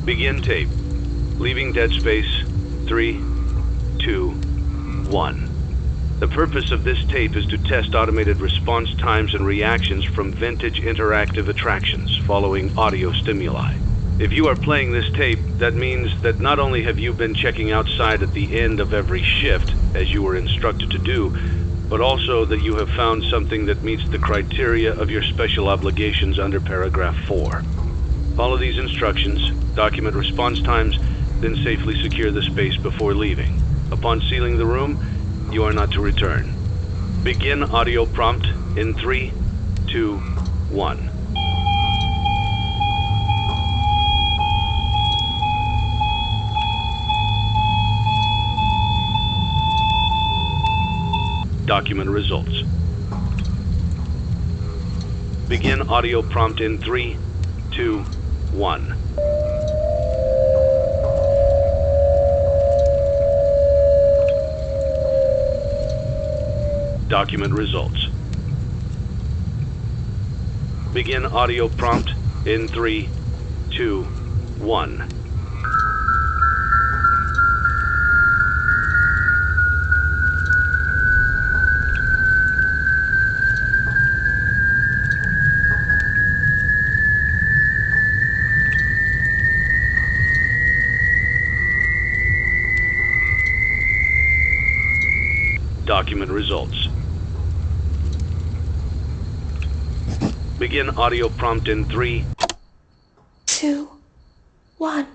Begin tape. Leaving dead space. 3, 2, 1. The purpose of this tape is to test automated response times and reactions from vintage interactive attractions following audio stimuli. If you are playing this tape, that means that not only have you been checking outside at the end of every shift, as you were instructed to do, but also that you have found something that meets the criteria of your special obligations under paragraph 4. Follow these instructions, document response times, then safely secure the space before leaving. Upon sealing the room, you are not to return. Begin audio prompt in 3, 2, 1. Document results. Begin audio prompt in 3, 2, 1. Document results. Begin audio prompt in 3, 2, 1. Document results. Begin audio prompt in 3, 2, 1.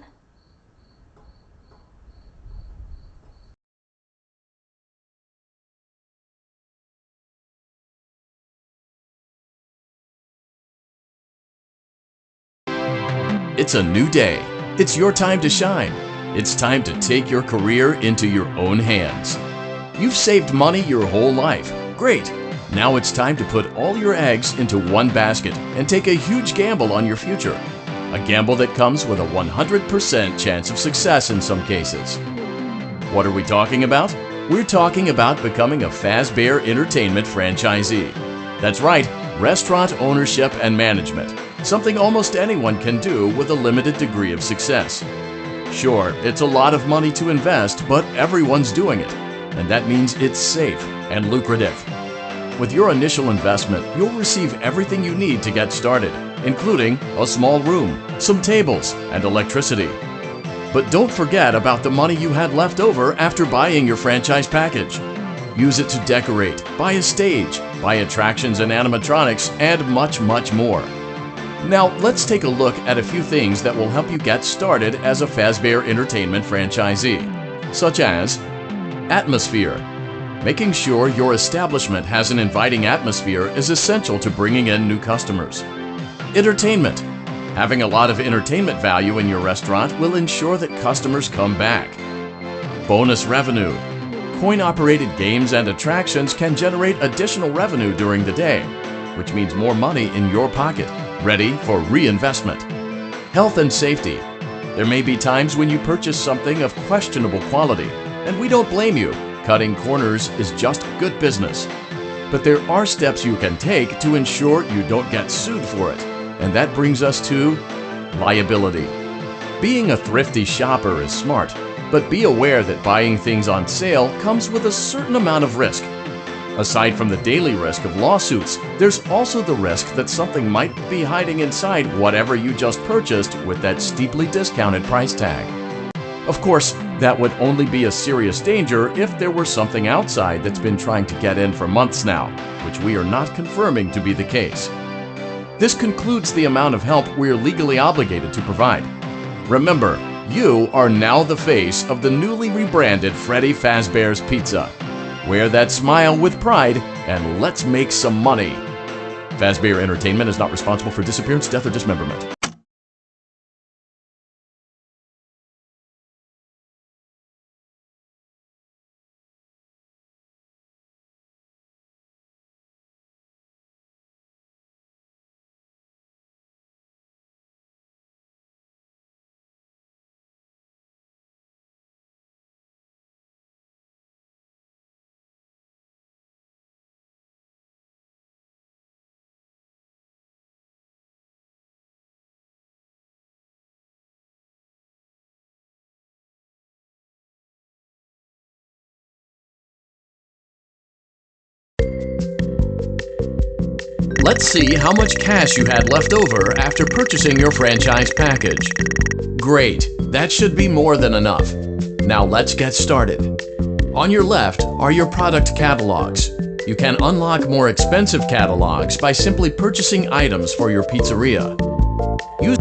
It's a new day. It's your time to shine. It's time to take your career into your own hands. You've saved money your whole life. Great. Now it's time to put all your eggs into one basket and take a huge gamble on your future. A gamble that comes with a 100% chance of success in some cases. What are we talking about? We're talking about becoming a Fazbear Entertainment franchisee. That's right, restaurant ownership and management. Something almost anyone can do with a limited degree of success. Sure, it's a lot of money to invest, but everyone's doing it. And that means it's safe and lucrative. With your initial investment, you'll receive everything you need to get started, including a small room, some tables, and electricity. But don't forget about the money you had left over after buying your franchise package. Use it to decorate, buy a stage, buy attractions and animatronics, and much, much more. Now, let's take a look at a few things that will help you get started as a Fazbear Entertainment franchisee, such as atmosphere. Making sure your establishment has an inviting atmosphere is essential to bringing in new customers. Entertainment. Having a lot of entertainment value in your restaurant will ensure that customers come back. Bonus revenue. Coin-operated games and attractions can generate additional revenue during the day, which means more money in your pocket, ready for reinvestment. Health and safety. There may be times when you purchase something of questionable quality, and we don't blame you. Cutting corners is just good business. But there are steps you can take to ensure you don't get sued for it. And that brings us to liability. Being a thrifty shopper is smart, but be aware that buying things on sale comes with a certain amount of risk. Aside from the daily risk of lawsuits, there's also the risk that something might be hiding inside whatever you just purchased with that steeply discounted price tag. Of course, that would only be a serious danger if there were something outside that's been trying to get in for months now, which we are not confirming to be the case. This concludes the amount of help we're legally obligated to provide. Remember, you are now the face of the newly rebranded Freddy Fazbear's Pizza. Wear that smile with pride and let's make some money. Fazbear Entertainment is not responsible for disappearance, death, or dismemberment. Let's see how much cash you had left over after purchasing your franchise package. Great, that should be more than enough. Now let's get started. On your left are your product catalogs. You can unlock more expensive catalogs by simply purchasing items for your pizzeria. Use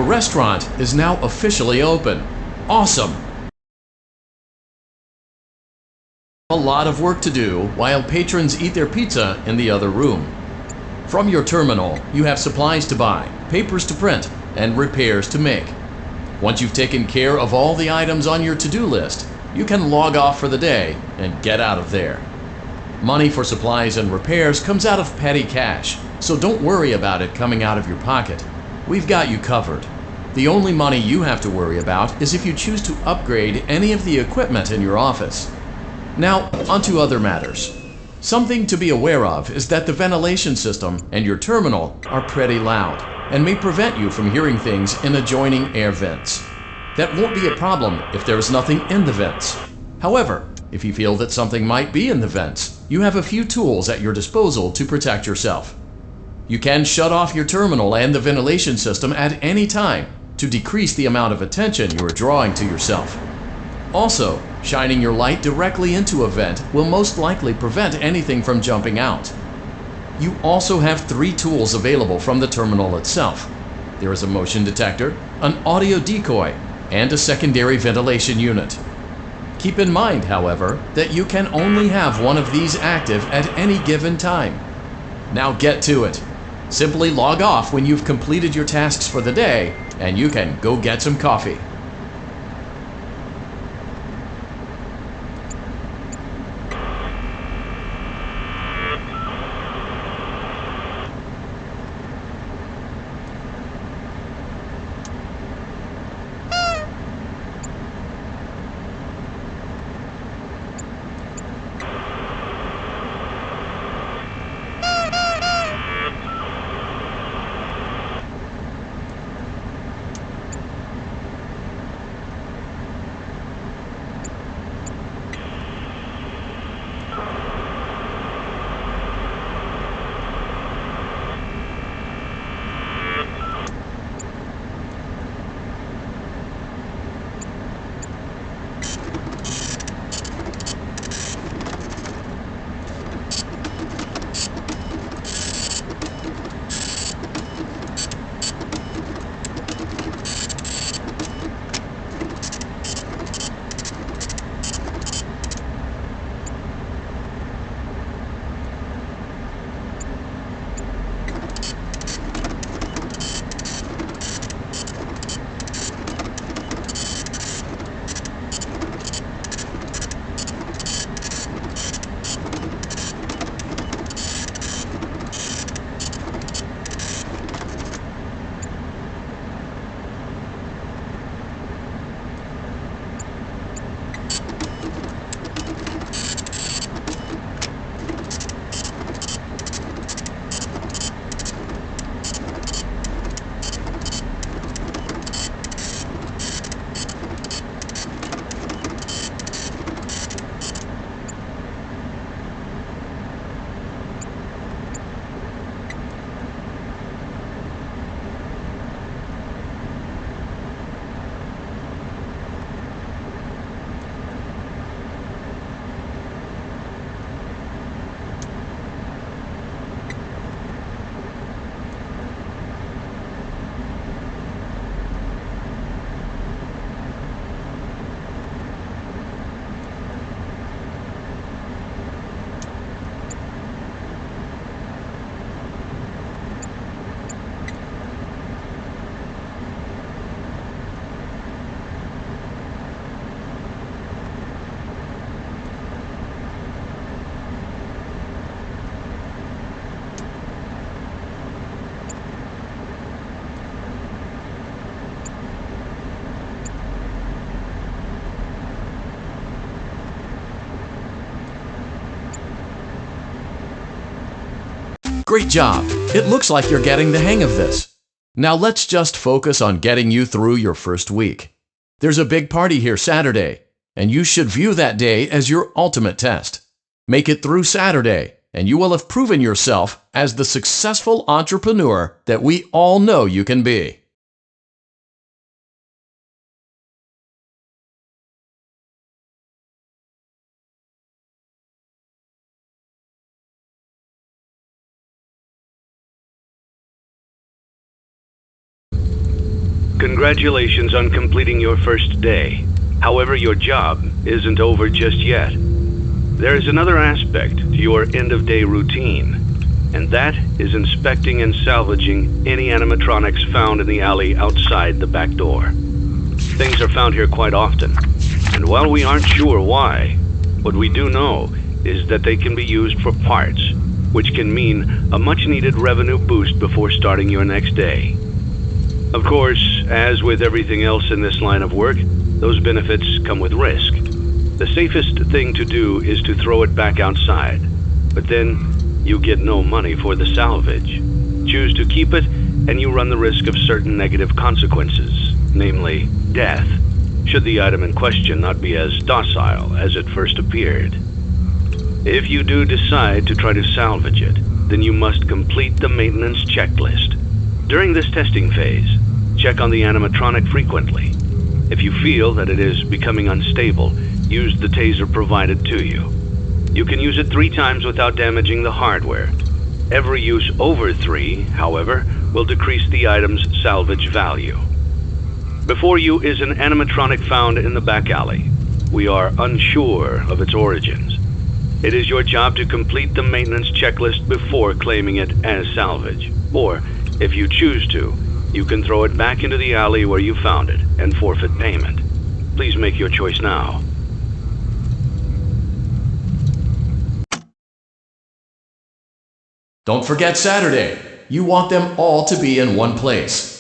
The restaurant is now officially open. Awesome! A lot of work to do while patrons eat their pizza in the other room. From your terminal, you have supplies to buy, papers to print, and repairs to make. Once you've taken care of all the items on your to-do list, you can log off for the day and get out of there. Money for supplies and repairs comes out of petty cash, so don't worry about it coming out of your pocket. We've got you covered. The only money you have to worry about is if you choose to upgrade any of the equipment in your office. Now, onto other matters. Something to be aware of is that the ventilation system and your terminal are pretty loud and may prevent you from hearing things in adjoining air vents. That won't be a problem if there is nothing in the vents. However, if you feel that something might be in the vents, you have a few tools at your disposal to protect yourself. You can shut off your terminal and the ventilation system at any time to decrease the amount of attention you are drawing to yourself. Also, shining your light directly into a vent will most likely prevent anything from jumping out. You also have 3 tools available from the terminal itself. There is a motion detector, an audio decoy, and a secondary ventilation unit. Keep in mind, however, that you can only have one of these active at any given time. Now get to it. Simply log off when you've completed your tasks for the day, and you can go get some coffee. Great job! It looks like you're getting the hang of this. Now let's just focus on getting you through your first week. There's a big party here Saturday, and you should view that day as your ultimate test. Make it through Saturday, and you will have proven yourself as the successful entrepreneur that we all know you can be. Congratulations on completing your first day. However, your job isn't over just yet. There is another aspect to your end-of-day routine, and that is inspecting and salvaging any animatronics found in the alley outside the back door. Things are found here quite often, and while we aren't sure why, what we do know is that they can be used for parts, which can mean a much-needed revenue boost before starting your next day. Of course, as with everything else in this line of work, those benefits come with risk. The safest thing to do is to throw it back outside, but then you get no money for the salvage. Choose to keep it, and you run the risk of certain negative consequences, namely death, should the item in question not be as docile as it first appeared. If you do decide to try to salvage it, then you must complete the maintenance checklist. During this testing phase, check on the animatronic frequently. If you feel that it is becoming unstable, use the taser provided to you. You can use it 3 times without damaging the hardware. Every use over 3, however, will decrease the item's salvage value. Before you is an animatronic found in the back alley. We are unsure of its origins. It is your job to complete the maintenance checklist before claiming it as salvage. Or, if you choose to, you can throw it back into the alley where you found it and forfeit payment. Please make your choice now. Don't forget Saturday. You want them all to be in one place.